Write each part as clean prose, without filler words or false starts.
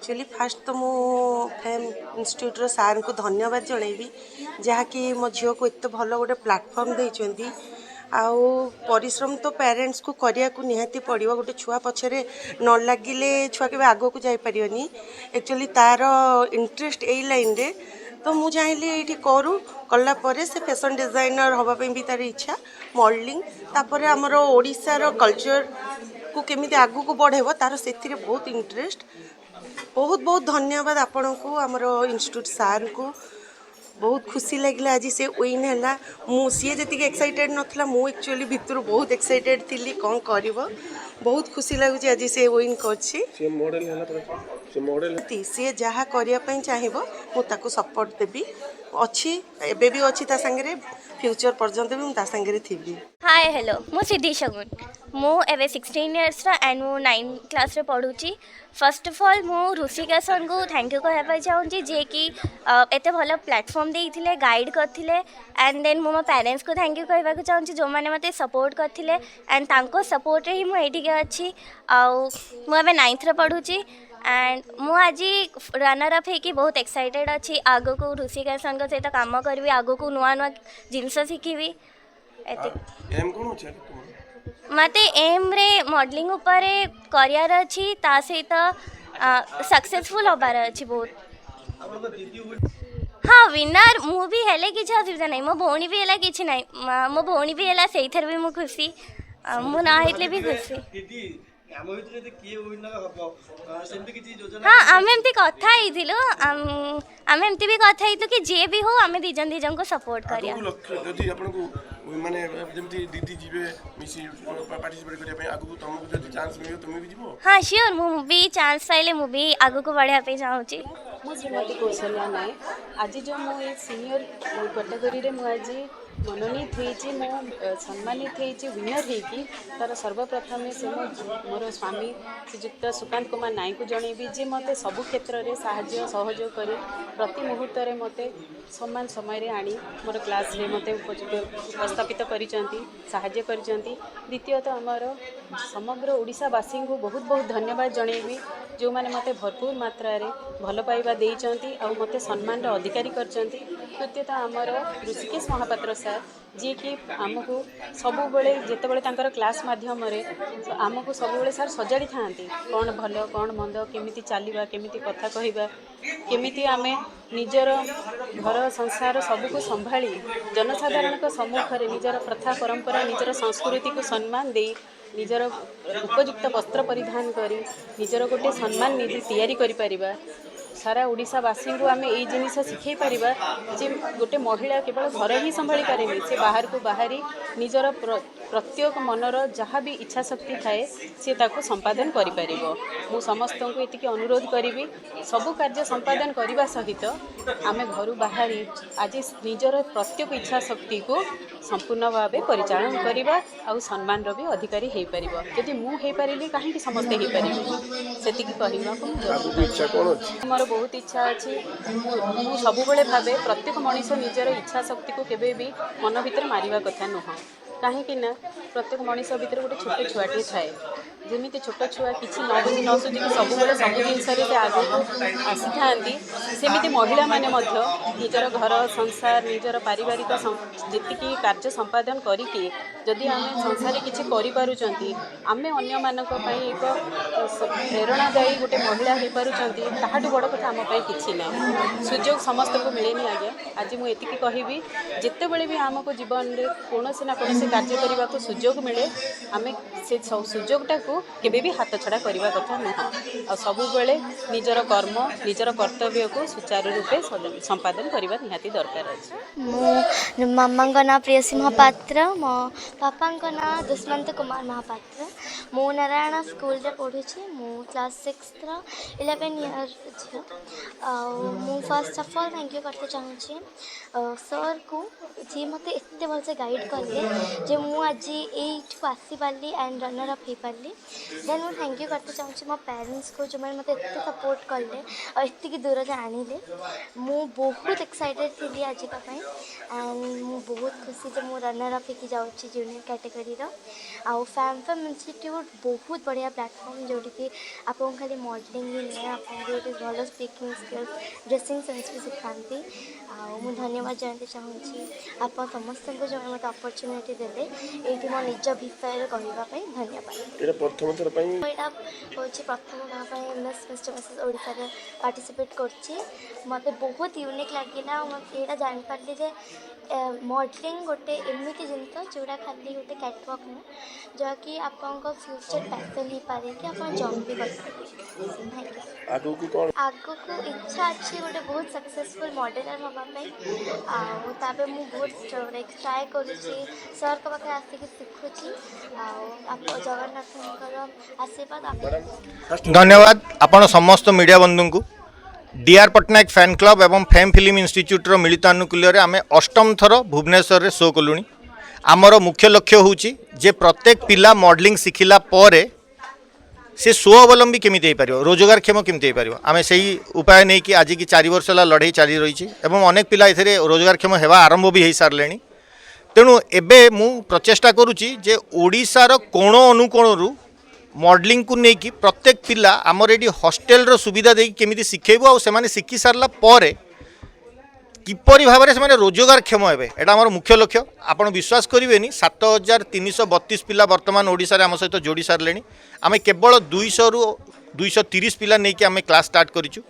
Actually fast तो मु fame institute सार को धन्यवाद जनइबी जहाँकि मो झील को एत भल गोटे प्लाटफर्म देती आउ परिश्रम तो पेरेंट्स को करिया को निहाती पड़ो गोटे छुआ पछरे न लगिले छुआ के आग को जापरियोनी एक्चुअली तार इंटरेस्ट यही लाइन रे तो मुझे चाहिए ये करूँ कलापर से फैशन डिजाइनर हाँपाई भी तार इच्छा मॉडलिंग तापर आमर ओडिशार कल्चर को केमी आगू को बढ़ेब तार से बहुत इंटरेस्ट बहुत बहुत धन्यवाद आपण को आमर इंस्टीट्यूट सार को बहुत खुशी लगे आज से विन है मु सी जी एक्साइटेड नाला मु एक्चुअली भितर बहुत एक्साइटेड थी कौन कर बहुत खुशी लगुच आज से विन कर सी जहाँ करने चाहिए मुझे सपोर्ट देवी अच्छी एबे भी अच्छी ता संगे फ्यूचर पर्यंत भी मुझे संगे थी। हाय हेलो मु सिद्धि शगुन मु एवे 16 इयर्स एंड मु 9th क्लास रे पढ़ुची। फर्स्ट ऑफ ऑल मु ऋषिका सर को थैंक यू कहबा चाहूँगी जे कि एते भल प्लेटफॉर्म देइथिले गाइड करथिले एंड देन मु मो पेरेंट्स को थैंक यू कहबा चाहूँगी जो माने मते सपोर्ट करथिले एंड तांको सपोर्ट रे ही मु एठी के अछि आउ मु एवे 9th रे पढ़ुची एंड मु आज रनर अप है कि बहुत एक्साइटेड अच्छी आग को ऋषिका सर सहित काम करी आग को नुआ नुआ जिनस शिखी मत एम रे मॉडलिंग उपर करियर अच्छी ता सहित सक्सेसफुल होबार अच्छी बहुत। हाँ विनर मु भी हेले किसी असुविधा नहीं मो भौणी भी है कि ना मो भौणी भी है से भी मु खुशी मु ना होते भी खुशी। हाँ आम एमती कथा आम एमती भी कथा कि जे भी हो आम दीजन दीजन को सपोर्ट करिया। हाँ श्योर मु भी चांस पाइले मु भी आगु को बढ़िया पे चाहूँगी। मु श्रीमती कौशल्या नायक आज जो मु सीनियर कैटेगरी मु आज मनोनीत होती मु सम्मानित होती विनर होगी तार सर्वप्रथम से मोर स्वामी श्रीजुक्त सुकांत कुमार नायक को जनइबी जे मत सबु क्षेत्र में साहाय्य सहयोग कर प्रति मुहूर्त में मत समान समय आनी मोर क्लास रे मत उपस्थापित करिसेंती करिसेंती। द्वितीयतः आमर समग्र ओडिशावासी को बहुत बहुत धन्यवाद जनइबी जो मैंने मत भरपूर मात्रा रे भल पाइबा देइचंती आ मते सम्मान अधिकारी करचंती। तृतीयतः आमर ऋषिकेश महापात्र सर जी कि आमको सबुबले जितेबाला तांकर क्लास माध्यम आमको सबुबले सर सजाड़ी था कौन भल कौन मंद केमिति चलवा केमिति कथा कहवा केमिति आमे निजर घर संसार सबको संभाली जनसाधारण सम्मुख में निजर प्रथा परंपरा निजर संस्कृति को सम्मान दे निजर उपयुक्त वस्त्र परिधान करी निजर गोटे सम्मान निधि तैयारी करि परिबा सारा ओडिशावासी को आम यही जिनिस शिखई पार जे गोटे महिला केवल घर ही संभाली पारे से बाहर को बाहरी निजर प्रत्येक मनर जहाँ भी इच्छा शक्ति थाए सी ताको संपादन करिपर। मु समस्त को ये अनुरोध करी सबु कार्य संपादन करने सहित आम घर बाहरी आज निजर प्रत्येक इच्छा शक्ति को संपूर्ण भाव परिचालन करवा आ सम्मान भी अधिकारी हो पार जदि मुझे पारि कहीं समस्ते हो पारे से मोर बहुत इच्छा अच्छी मु सबुबले भावे प्रत्येक मनीष निजर इच्छा शक्ति को केबे भी मन भीतर मारिबा कथा नुह कहीं प्रत्येक मनीष भीतर गोटे छोट छुआटे थाए जमी छोट छुआ किसी न बुझी न सुझी सब सब जिनस आगे आसी था सेमती महिला माने निजर घर संसार निजर पारिवारिक जी कार्य संपादन करके जदि आम संसार किसी करें अन्य मानक एक प्रेरणादायी गोटे महिला हो पार्टी बड़ कथा आमपाई कि ना सुजोग समस्त को मिलेनि आज्ञा आज मुझे कहबी जिते बड़े भी आमको जीवन में कौन ना कौन कार्य करने को सुजोग मिले आम से सुजोगटा को केबे भी हाथ छड़ा करने कथा नुह आ सब बेले निजर कर्म निजर कर्तव्य को सुचारू रूपे संपादन करने निहाती दरकार अच्छे। मो मामा ना प्रियसी महापात्र मो पापा ना दुष्मंत कुमार महापात्र मो नारायण स्कूल रे पढ़ुची मो क्लास 6 11 इयर झी मु first of all thank you करते चाहूँगी सर को जी मत एत भलसे गाइड कले जे मु आज एठू आसी पारली एंड रनर अप हो पारली देन मु थैंक यू करते चाहूँगी मो पेरेंट्स को जो मैंने मत एत सपोर्ट कले और एतिक दूर से आणिले मु बहुत एक्साइटेड थी आज एंड मु बहुत खुशी जो मु रनर अप हो जाऊँगी जूनियर कैटेगरी आउ फैम इंस्टीट्यूट बहुत बढ़िया प्लेटफॉर्म जोटी कि आपको खाली मॉडलिंग ही नहीं आपको भल स्पीकिंग स्किल्स ड्रेसिंग सेंस भी सिखाती आउ धन्यवाद जनाते चाहूँगी आप समस्त को जो मत अपॉर्चुनिटी देते ये मो निज विषय कहवाई धन्यवाद। प्रथम थर यहाँ हूँ प्रथम गाँव miss mister Mrs Odisha participate कर मत बहुत यूनिक लगिला मत यहाँ जापारि जे मॉडलिंग गोटे एमती जिन जोड़ा खाली गोटे कैटवॉक नुह जहाँकि आप फ्यूचर पैसन हो पारे कि आप जॉब भी कर आगु को इच्छा अच्छी गोटे बहुत सक्सेसफुल मॉडलर हाँपाई आगे मुझे बहुत ट्राए करुँच सर को पाखे आसिक शिखुची जगन्नाथ आशीर्वाद। धन्यवाद आपण समस्त मीडिया बंधु को डीआर पट्टनायक फैन क्लब एवं फेम फिल्म इंस्टीट्यूट रो मिलित आनुकूल्य आम अष्टम थर भुवनेश्वर रे शो कलुनी। आमर मुख्य लक्ष्य होउची जे प्रत्येक पिला मॉडलिंग शिखिला परे से स्वावलंबी केमिति हो पारिबो रोजगार क्षम केमिति हो पारिबो आमे सही उपाय नहीं कि आज की 4 वर्ष लड़ाई चली रही एवं अनेक पिला एथिरे रोजगार क्षम हेबा आरंभ भी हो सारे तेणु एबे मु प्रचेष्टा करुची जे ओडिशार कोण अनुकोणरू मॉडलिंग को लेकिन प्रत्येक पिला आमर ये हॉस्टेल रो सुविधा देकी केमिति शिखेबो आ सेमाने शिखि सारला परे किपरि भाव से रोजगार क्षम हे एटा आमर मुख्य लक्ष्य। आपण विश्वास करेनि 7332 पिला वर्तमान ओडिशा रे आम सहित जोड़ी सारे आम केवल 200 रु 230 पिला नहीं कि आम क्लास स्टार्ट करिछु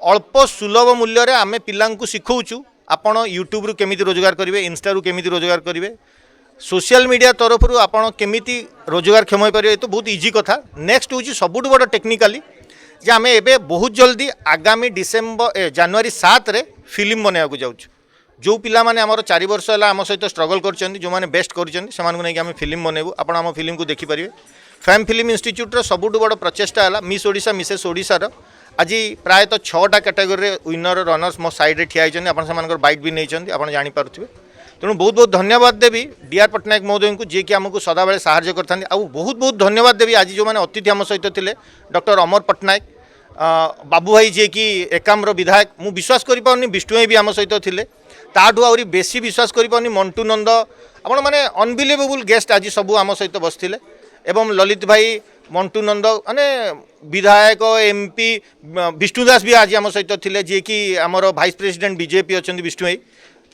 अल्प सुलभ मूल्य रे आम पिला शिखौछु आपण यूट्यूब रु केमिति रोजगार करेंगे इंस्टा रु केमिति रोजगार करेंगे सोशल मीडिया तरफ आपण केमिति रोजगार क्षम हो पारे तो बहुत इजी कथा। नेक्स्ट हूँ सबुठ बड़ टेक्निकाली जे आम एबे बहुत जल्दी आगामी डिसेम्बर जनवरी 7 रे फिल्म बनवाक जाऊँ जो पिला माने आमर 4 वर्ष है आम सहित स्ट्रगल कर जो मैंने बेस्ट कर फिल्म बनैबू आप आम फिल्म को देखिपारे। फैम फिल्म इंस्टीट्यूट सबुठ बड़ प्रचेषा है मिस ओडिशा मिसेस ओडिशार आज प्रायतः 6टा कैटेगरी विनर रनर्स मो साइड ठिया होती आप बाइट भी नहीं आप जानीपे तेणु बहुत बहुत धन्यवाद देवी डीआर पट्टनायक महोदय को जी कि आमको सदाबे साहाय्य करते बहुत बहुत धन्यवाद देवी आज जो मैंने अतिथि आम सहित थे डॉक्टर अमर पट्टनायक बाबू भाई जी कि एकाम्र विधायक मु विश्वास करें विष्णु भी आम सहित थे ताठू आहरी बेसी विश्वास करें मंटू नंद आपण मैंने अनबिलीवेबल गेस्ट आज सब आम सहित बसते एवं ललित भाई मंटू नंद माने विधायक एमपी विष्णुदास भी आज आम सहित थे जी कि आमर भाइस प्रेसिडेंट बीजेपी अच्छा विष्णु भाई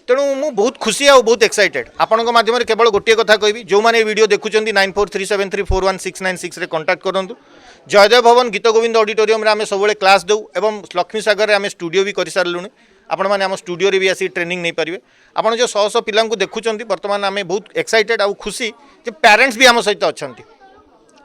तेणु मु बहुत खुशी आ बहुत एक्साइटेड आपण माध्यम केवल गोटे कथा कहबी जो मैंने वीडियो देखुं 9437341696 कंटाक्ट करूँ जयदेव भवन गीत गोविंद ऑडिटोरियम आम सब क्लास दौ एवं लक्ष्मी सागर आम स्टूडियो भी कर सारूँ आपण मैंने आम स्टूडियो भी आसी ट्रेनिंग नहीं पारे आपड़ जो 100 पिला देखुं बर्तमान आम बहुत एक्साइटेड आ खुशी जे पेरेंट्स भी आम सहित अच्छा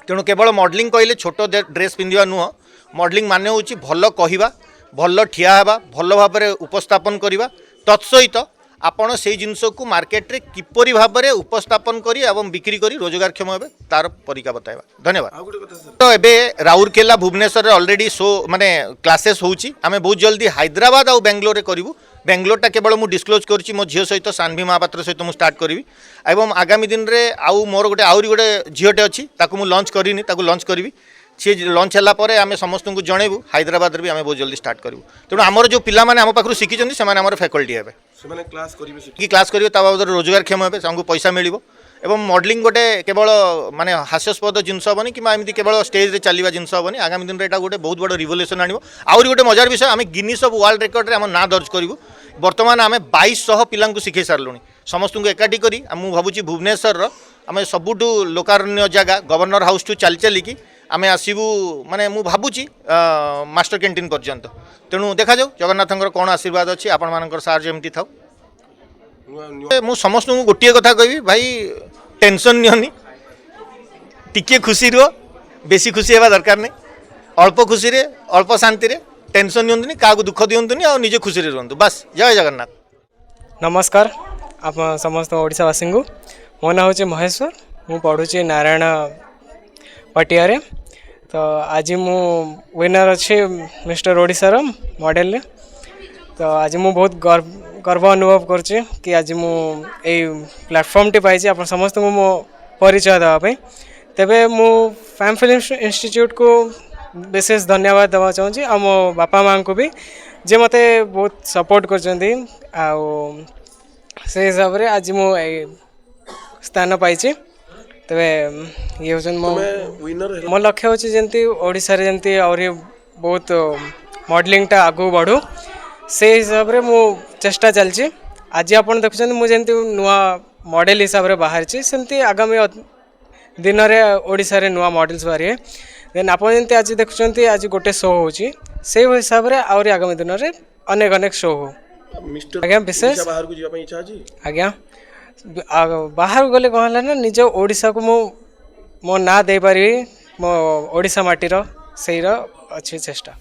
तेणु केवल मॉडलिंग कहले छोट ड्रेस पिंधा नुह मॉडलिंग माने होची भल कहवा भल ठिया हेबा भल भाव में उपस्थापन करवा तत्सहित आपण से जिनस को मार्केट रे किपरि भाव में उपस्थापन करी एवं बिक्री करी रोजगारक्षम हे तार परिका बताइबा। धन्यवाद। तो एबे राउरकेला भुवनेश्वर रे ऑलरेडी शो माने क्लासेस होची आमे बहुत जल्दी हैदराबाद और बेंगलोर रे करिवु बेंगलोरटा केवल मु डिस्क्लोज करुच्ची मो झील सहित सान्वी महापात्र सहित मु स्टार्ट करी एवं आगामी दिन रे आउ मोर गोटे आउरी गोटे झीलटे अच्छी ताकू मु लॉन्च करिनी ताकू लॉन्च करी सी लॉन्च है पर आम समस्त को जनइबू हैदराबाद भी आम बहुत जल्दी स्टार्ट करूँ तेणु आमर जो पिला माने आम पाखु शिखी से फैकल्टी हे क्लास करेंगे बाबद रोजगार क्षम हे पैसा मिल एवं मॉडलिंग गोटे केवल माने हास्यास्पद जिनस हेनी कि एमती केवल स्टेज रे चलवा जिनस हेनी आगामी दिन में गोटे बहुत बड़ रिवोल्यूशन आनी आहरी गोटे मजार विषय आम गिनीज ऑफ वर्ल्ड रिकॉर्ड रे आम ना दर्ज करूँ बर्तमान आम 2200 पिला शिखे सारूँ समस्त को एकाठी करी मुझे भावुँ भुवनेश्वर आम सबुठ लोकारण्य जगह गवर्नर हाउस टू चली चलिकी आम आसबू माने मु भावुची मास्टर कैंटीन पर्यंत तेणु देखा जाऊ जगन्नाथंकर कौन आशीर्वाद अच्छी आपण मानकर साहाय्य एमती थाउ मु समस्त को गोटे कथा कहबी भाई टेंशन नियनि टिके खुशी रुह बेसी खुशी हेबा दरकार नहीं अल्प खुशी रे अल्प शांति रे टेंशन नियंतुनी क्या दुख दियंतुनी और निजे खुशी रे रहंतु बस। जय जगन्नाथ। नमस्कार आप समस्त ओडिशावासी को मो ना हूँ महेश्वर मु पढ़ुची नारायण पटिया तो आज मु विनर अच्छे मिस्टर ओडिशार मॉडल तो आज मु बहुत गर्व अनुभव करुँचे कि आज मु प्लेटफॉर्म टी पाई आप समस्त को मो परिचय देवाई तेबे मु फैम फिल्म इंस्टीट्यूट को विशेष धन्यवाद देवा चाहूँगी आ मो बापा माँ को भी जे मते बहुत सपोर्ट कर से हिसाब से आज मु स्थान पाई तेबे ये हूँ मो लक्ष्य हूँ जमी ओडिशा रे जमी और बहुत मॉडलिंगटा आगू बढ़ू से हिसाब से मु चेष्टा चलची आज आप देखुं मुझे नुआ मॉडल हिसाब से बाहर सेमती आगामी दिन में ओडिशा रे नुआ मॉडल्स बाहर देन आप आज देखुं आज गोटे शो होची से हिसाब से आहरी आगामी दिन में अनेक अनेक शो हो आज्ञा विशेष आज्ञा बाहर गले कौन है ना निज ओडिशा को मो ना दे पारि मो ओडिशा माटीर से अच्छी चेष्टा।